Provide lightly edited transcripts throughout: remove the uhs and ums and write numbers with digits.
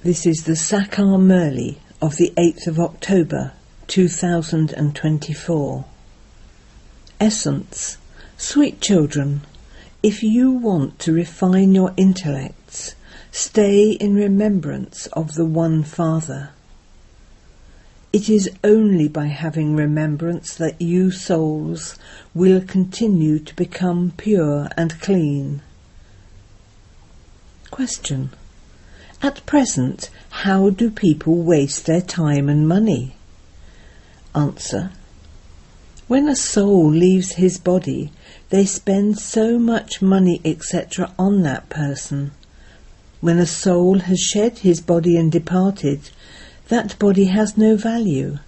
This is the Sakar Murli of the 8th of October 2024. Essence. Sweet children, if you want to refine your intellects, stay in remembrance of the One Father. It is only by having remembrance that you souls will continue to become pure and clean. Question. At present, how do people waste their time and money? Answer. When a soul leaves his body, they spend so much money, etc. on that person. When a soul has shed his body and departed, that body has no value.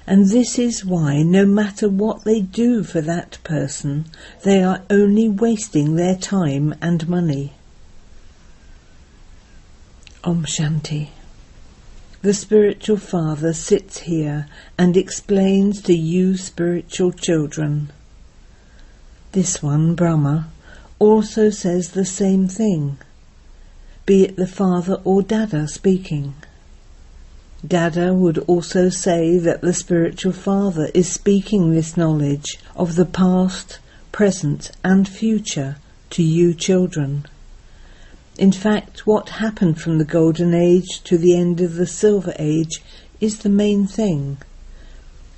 And this is why, no matter what they do for that person, they are only wasting their time and money. Om Shanti. The Spiritual Father sits here and explains to you spiritual children. This one, Brahma, also says the same thing, be it the Father or Dada speaking. Dada would also say that the Spiritual Father is speaking this knowledge of the past, present and future to you children. In fact, what happened from the Golden Age to the end of the Silver Age is the main thing.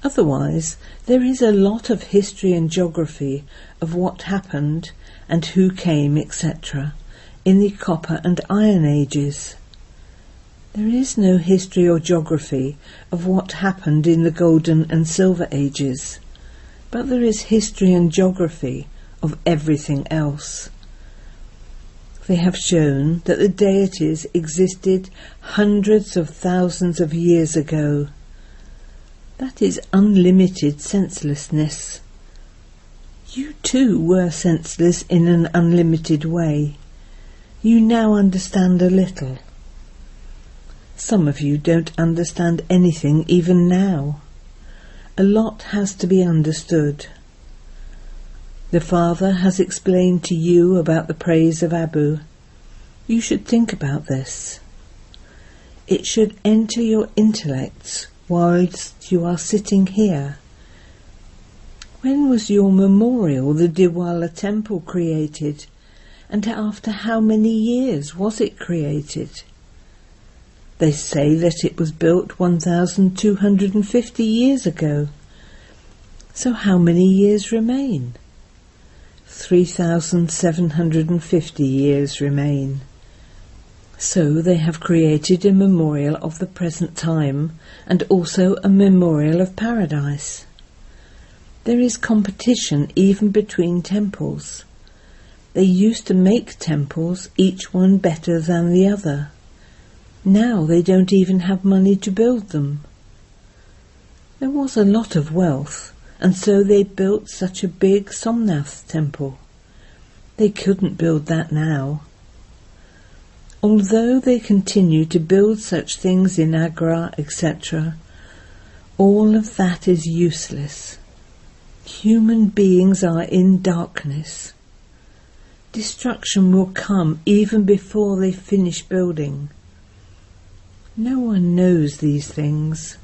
Otherwise, there is a lot of history and geography of what happened and who came, etc. in the Copper and Iron Ages. There is no history or geography of what happened in the Golden and Silver Ages, but there is history and geography of everything else. They have shown that the deities existed hundreds of thousands of years ago. That is unlimited senselessness. You too were senseless in an unlimited way. You now understand a little. Some of you don't understand anything even now. A lot has to be understood. The Father has explained to you about the praise of Abu. You should think about this. It should enter your intellects whilst you are sitting here. When was your memorial, the Diwala temple, created? And after how many years was it created? They say that it was built 1,250 years ago. So how many years remain? 3,750 years remain. So they have created a memorial of the present time and also a memorial of paradise. There is competition even between temples. They used to make temples, each one better than the other. Now they don't even have money to build them. There was a lot of wealth, and so they built such a big Somnath temple. They couldn't build that now. Although they continue to build such things in Agra, etc., all of that is useless. Human beings are in darkness. Destruction will come even before they finish building. No one knows these things.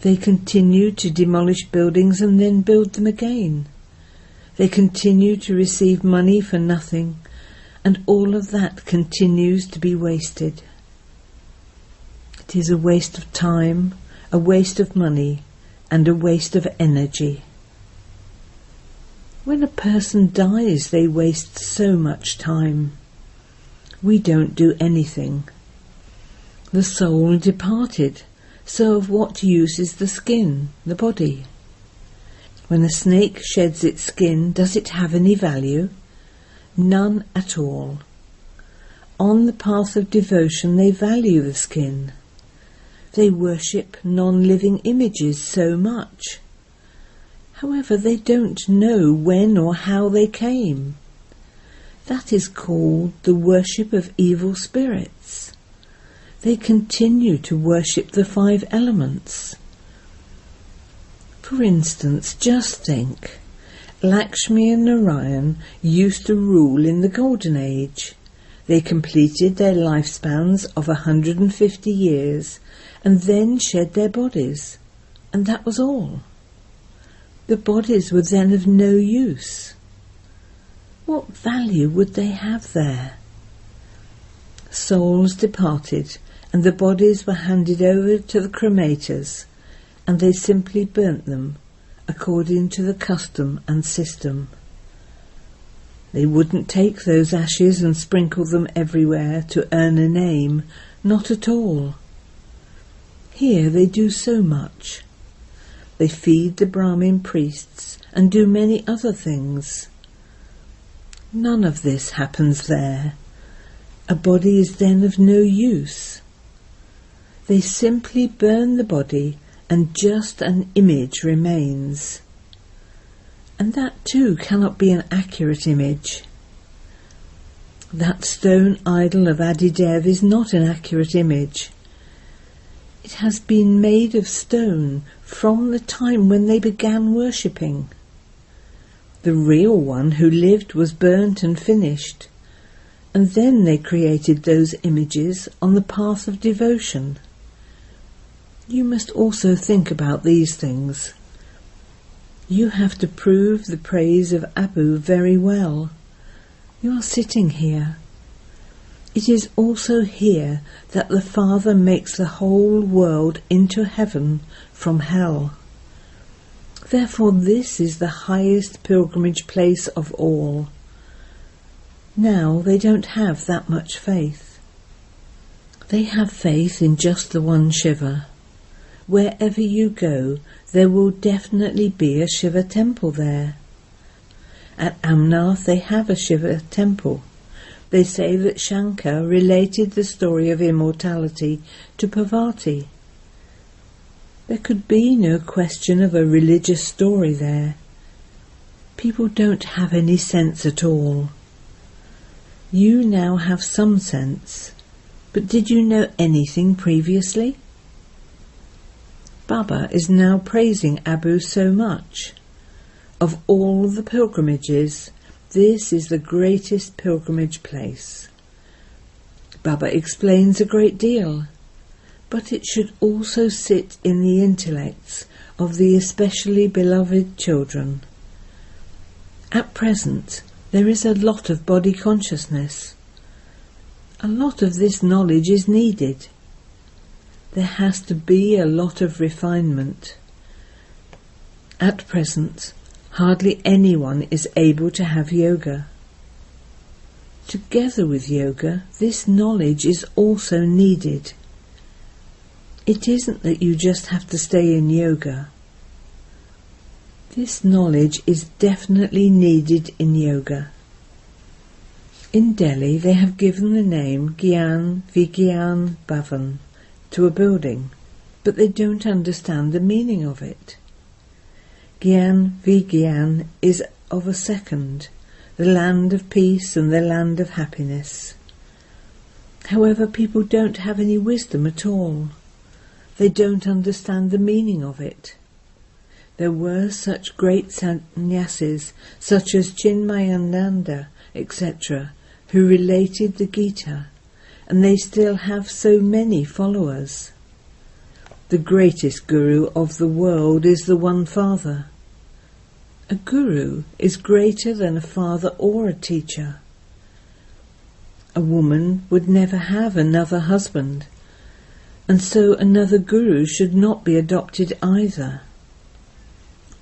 They continue to demolish buildings and then build them again. They continue to receive money for nothing, and all of that continues to be wasted. It is a waste of time, a waste of money, and a waste of energy. When a person dies, they waste so much time. We don't do anything. The soul departed. So of what use is the skin, the body? When a snake sheds its skin, does it have any value? None at all. On the path of devotion they value the skin. They worship non-living images so much. However, they don't know when or how they came. That is called the worship of evil spirits. They continue to worship the 5 elements. For instance, just think, Lakshmi and Narayan used to rule in the Golden Age. They completed their lifespans of 150 years and then shed their bodies, and that was all. The bodies were then of no use. What value would they have there? Souls departed, and the bodies were handed over to the cremators, and they simply burnt them according to the custom and system. They wouldn't take those ashes and sprinkle them everywhere to earn a name, not at all. Here they do so much. They feed the Brahmin priests and do many other things. None of this happens there. A body is then of no use. They simply burn the body and just an image remains. And that too cannot be an accurate image. That stone idol of Adidev is not an accurate image. It has been made of stone from the time when they began worshipping. The real one who lived was burnt and finished, and then they created those images on the path of devotion. You must also think about these things. You have to prove the praise of Abu very well. You are sitting here. It is also here that the Father makes the whole world into heaven from hell. Therefore this is the highest pilgrimage place of all. Now they don't have that much faith. They have faith in just the one Shiva. Wherever you go, there will definitely be a Shiva temple there. At Amnath they have a Shiva temple. They say that Shankar related the story of immortality to Parvati. There could be no question of a religious story there. People don't have any sense at all. You now have some sense, but did you know anything previously? Baba is now praising Abu so much. Of all the pilgrimages, this is the greatest pilgrimage place. Baba explains a great deal, but it should also sit in the intellects of the especially beloved children. At present, there is a lot of body consciousness. A lot of this knowledge is needed. There has to be a lot of refinement. At present, hardly anyone is able to have yoga. Together with yoga, this knowledge is also needed. It isn't that you just have to stay in yoga. This knowledge is definitely needed in yoga. In Delhi, they have given the name Gyan Vigyan Bhavan to a building, but they don't understand the meaning of it. Gyan Vigyan is of a second, the land of peace and the land of happiness. However, people don't have any wisdom at all. They don't understand the meaning of it. There were such great sannyasis, such as Chinmayananda, etc., who related the Gita, and they still have so many followers. The greatest guru of the world is the One Father. A guru is greater than a father or a teacher. A woman would never have another husband, and so another guru should not be adopted either.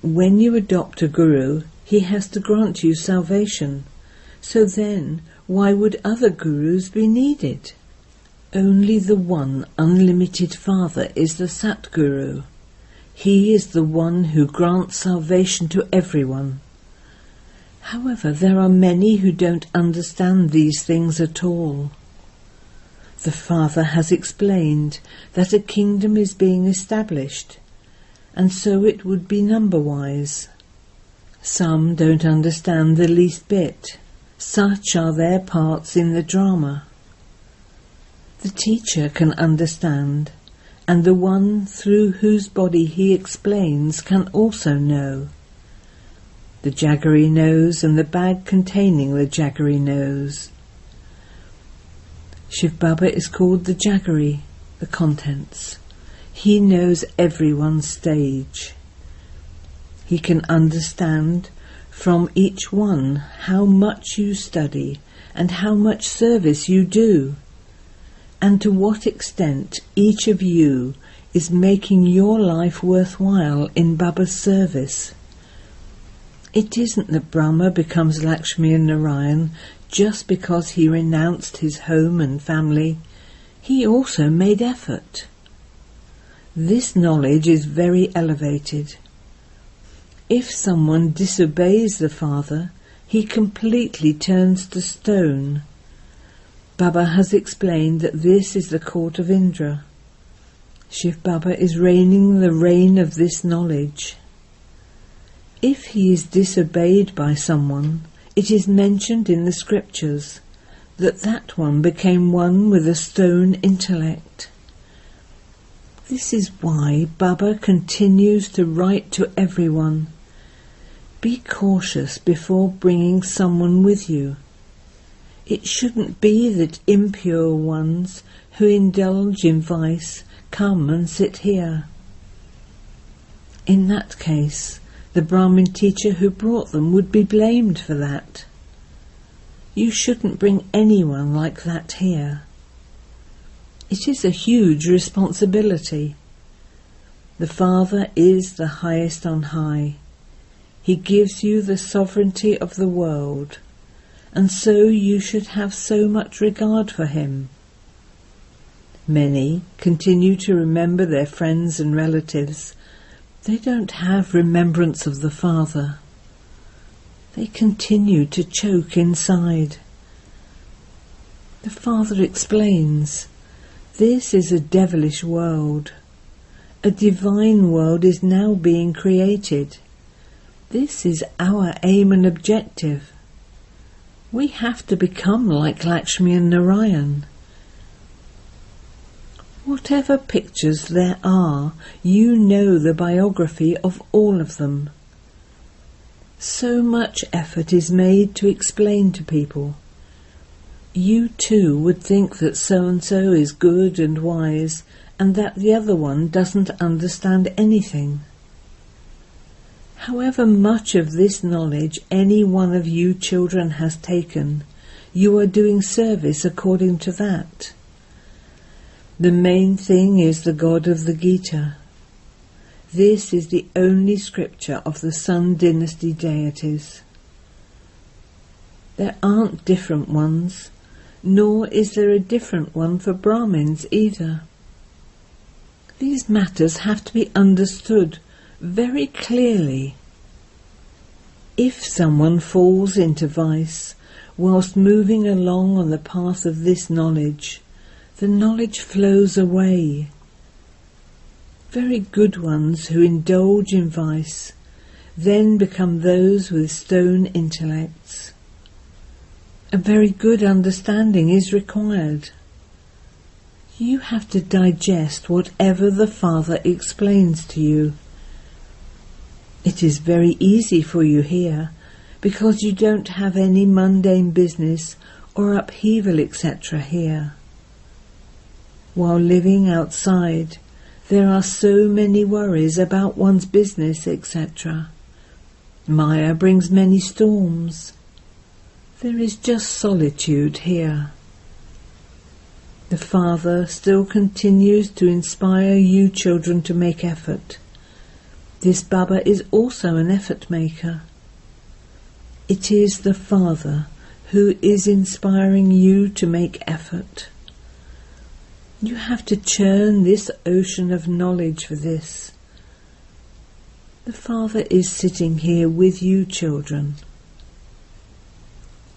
When you adopt a guru, he has to grant you salvation. So then, why would other gurus be needed? Only the one unlimited Father is the Satguru. He is the one who grants salvation to everyone. However, there are many who don't understand these things at all. The Father has explained that a kingdom is being established, and so it would be number-wise. Some don't understand the least bit. Such are their parts in the drama. The teacher can understand, and the one through whose body he explains can also know. The jaggery knows, and the bag containing the jaggery knows. The Shiv Baba is called the Jaggery, the contents. He knows everyone's stage. He can understand from each one how much you study and how much service you do, and to what extent each of you is making your life worthwhile in Baba's service. It isn't that Brahma becomes Lakshmi and Narayan just because he renounced his home and family. He also made effort. This knowledge is very elevated. If someone disobeys the Father, he completely turns to stone. Baba has explained that this is the court of Indra. Shiv Baba is reigning the reign of this knowledge. If he is disobeyed by someone, it is mentioned in the scriptures that that one became one with a stone intellect. This is why Baba continues to write to everyone, be cautious before bringing someone with you. It shouldn't be that impure ones who indulge in vice come and sit here. In that case, the Brahmin teacher who brought them would be blamed for that. You shouldn't bring anyone like that here. It is a huge responsibility. The Father is the highest on high. He gives you the sovereignty of the world, and so you should have so much regard for him. Many continue to remember their friends and relatives. They don't have remembrance of the Father. They continue to choke inside. The Father explains, this is a devilish world. A divine world is now being created. This is our aim and objective. We have to become like Lakshmi and Narayan. Whatever pictures there are, you know the biography of all of them. So much effort is made to explain to people. You too would think that so-and-so is good and wise, and that the other one doesn't understand anything. However much of this knowledge any one of you children has taken, you are doing service according to that. The main thing is the God of the Gita. This is the only scripture of the Sun dynasty deities. There aren't different ones, nor is there a different one for Brahmins either. These matters have to be understood very clearly. If someone falls into vice whilst moving along on the path of this knowledge, the knowledge flows away. Very good ones who indulge in vice then become those with stone intellects. A very good understanding is required. You have to digest whatever the Father explains to you. It is very easy for you here, because you don't have any mundane business or upheaval etc. here. While living outside, there are so many worries about one's business etc. Maya brings many storms. There is just solitude here. The Father still continues to inspire you children to make effort. This Baba is also an effort maker. It is the Father who is inspiring you to make effort. You have to churn this ocean of knowledge for this. The Father is sitting here with you children.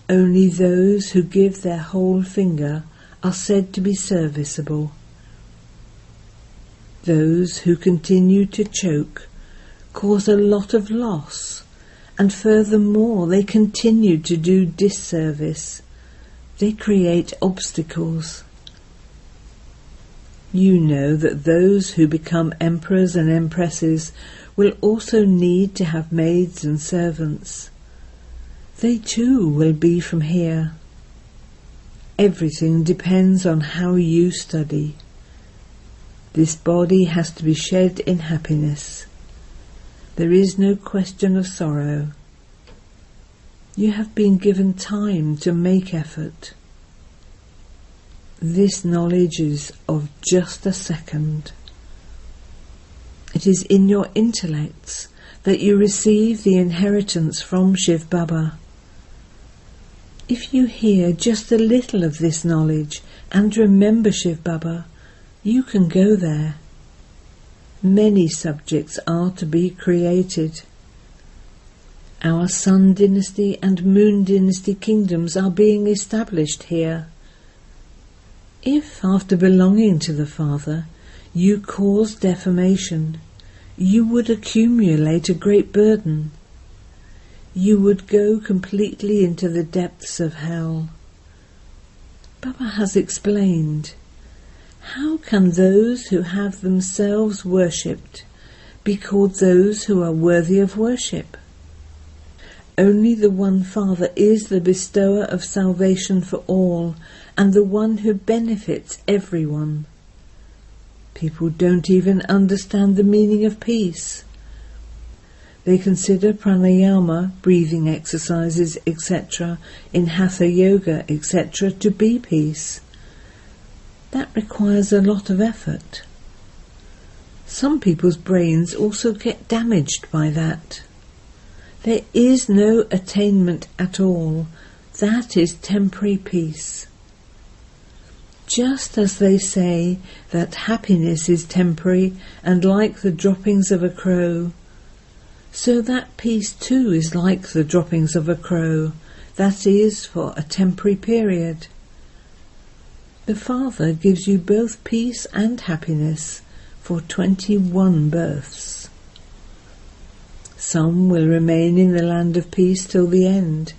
Only those who give their whole finger are said to be serviceable. Those who continue to choke cause a lot of loss, and furthermore they continue to do disservice. They create obstacles. You know that those who become emperors and empresses will also need to have maids and servants. They too will be from here. Everything depends on how you study. This body has to be shed in happiness. There is no question of sorrow. You have been given time to make effort. This knowledge is of just a second. It is in your intellects that you receive the inheritance from Shiv Baba. If you hear just a little of this knowledge and remember Shiv Baba, you can go there. Many subjects are to be created. Our Sun Dynasty and Moon Dynasty kingdoms are being established here. If, after belonging to the Father, you cause defamation, you would accumulate a great burden. You would go completely into the depths of hell. Baba has explained, how can those who have themselves worshipped be called those who are worthy of worship? Only the one Father is the bestower of salvation for all, and the one who benefits everyone. People don't even understand the meaning of peace. They consider pranayama, breathing exercises, etc., in hatha yoga, etc., to be peace. That requires a lot of effort. Some people's brains also get damaged by that. There is no attainment at all. That is temporary peace. Just as they say that happiness is temporary and like the droppings of a crow, so that peace too is like the droppings of a crow, that is for a temporary period. The Father gives you both peace and happiness for 21 births. Some will remain in the land of peace till the end.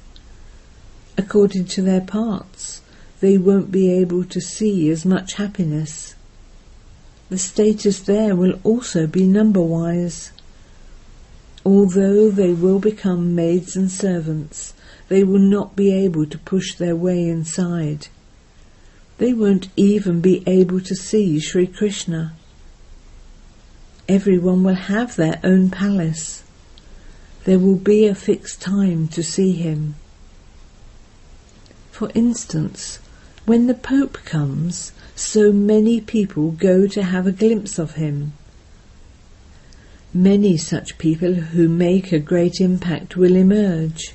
According to their parts, they won't be able to see as much happiness. The status there will also be number-wise. Although they will become maids and servants, they will not be able to push their way inside. They won't even be able to see Sri Krishna. Everyone will have their own palace. There will be a fixed time to see him. For instance, when the Pope comes, so many people go to have a glimpse of him. Many such people who make a great impact will emerge.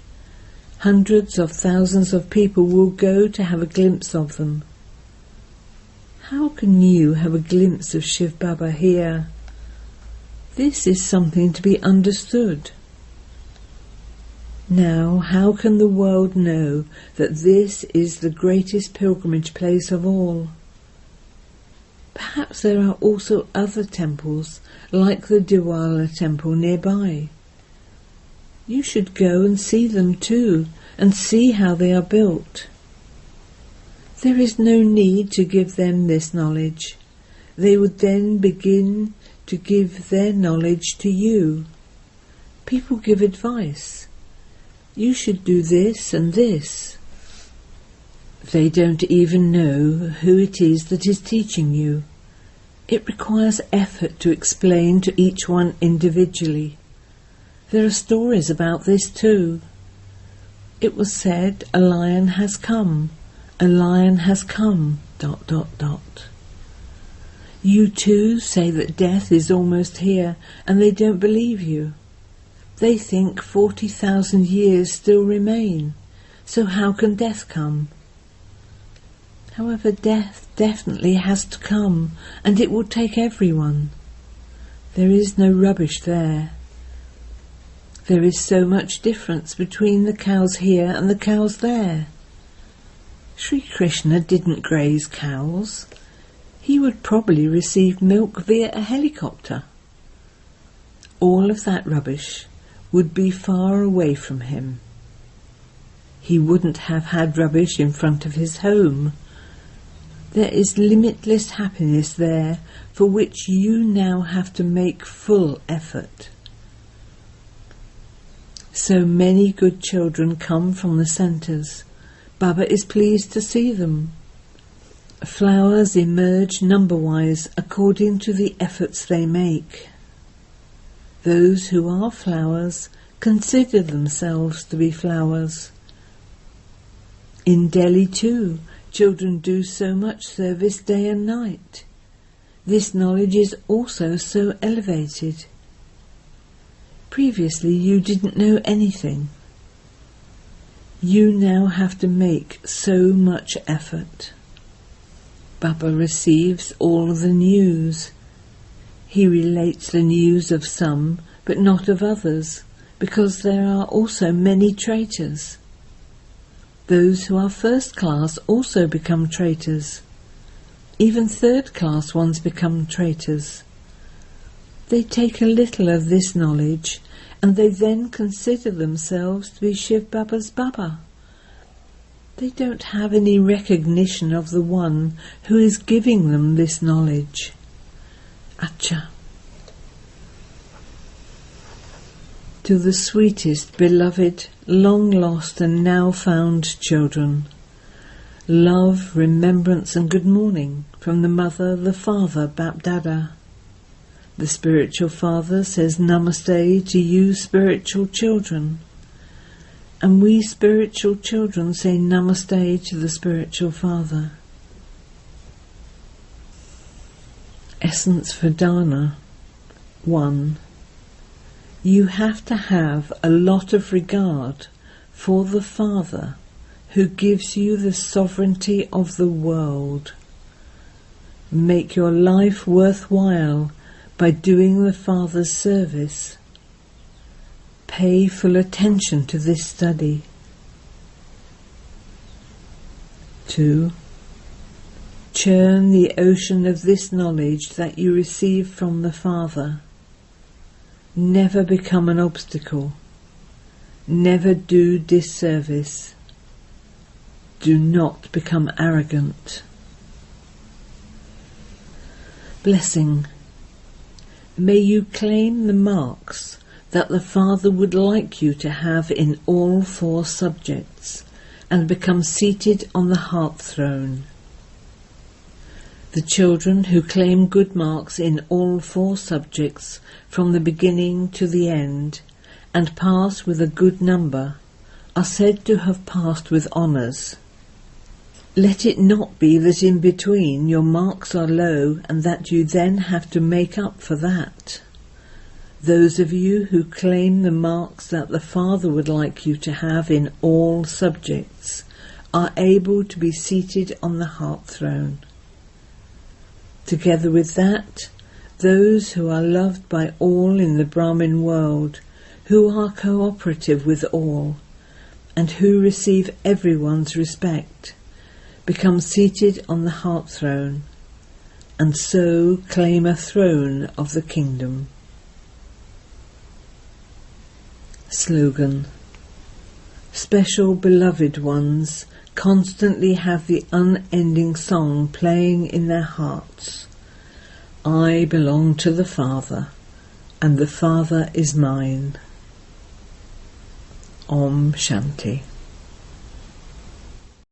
Hundreds of thousands of people will go to have a glimpse of them. How can you have a glimpse of Shiv Baba here? This is something to be understood. Now, how can the world know that this is the greatest pilgrimage place of all? Perhaps there are also other temples, like the Diwala temple nearby. You should go and see them too, and see how they are built. There is no need to give them this knowledge. They would then begin to give their knowledge to you. People give advice. You should do this and this. They don't even know who it is that is teaching you. It requires effort to explain to each one individually. There are stories about this too. It was said, a lion has come, a lion has come, ... You too say that death is almost here, and they don't believe you. They think 40,000 years still remain, so how can death come? However, death definitely has to come, and it will take everyone. There is no rubbish there. There is so much difference between the cows here and the cows there. Sri Krishna didn't graze cows. He would probably receive milk via a helicopter. All of that rubbish would be far away from him. He wouldn't have had rubbish in front of his home. There is limitless happiness there for which you now have to make full effort. So many good children come from the centres, Baba is pleased to see them. Flowers emerge number-wise according to the efforts they make. Those who are flowers consider themselves to be flowers. In Delhi too, children do so much service day and night. This knowledge is also so elevated. Previously you didn't know anything. You now have to make so much effort. Baba receives all the news. He relates the news of some, but not of others, because there are also many traitors. Those who are first class also become traitors. Even third class ones become traitors. They take a little of this knowledge and they then consider themselves to be Shiv Baba's Baba. They don't have any recognition of the one who is giving them this knowledge. Acha. To the sweetest, beloved, long-lost and now-found children, love, remembrance and good morning from the Mother, the Father, Bap Dada. The Spiritual Father says Namaste to you spiritual children, and we spiritual children say Namaste to the Spiritual Father. Essence for Dana 1. You have to have a lot of regard for the Father who gives you the sovereignty of the world. Make your life worthwhile by doing the Father's service. Pay full attention to this study. 2. Churn the ocean of this knowledge that you receive from the Father. Never become an obstacle. Never do disservice. Do not become arrogant. Blessing. May you claim the marks that the Father would like you to have in all 4 subjects and become seated on the heart throne. The children who claim good marks in all 4 subjects from the beginning to the end and pass with a good number are said to have passed with honours. Let it not be that in between your marks are low and that you then have to make up for that. Those of you who claim the marks that the Father would like you to have in all subjects are able to be seated on the heart throne. Together with that, those who are loved by all in the Brahmin world, who are cooperative with all, and who receive everyone's respect, become seated on the heart throne, and so claim a throne of the kingdom. Slogan. Special beloved ones constantly have the unending song playing in their hearts. I belong to the Father, and the Father is mine. Om Shanti.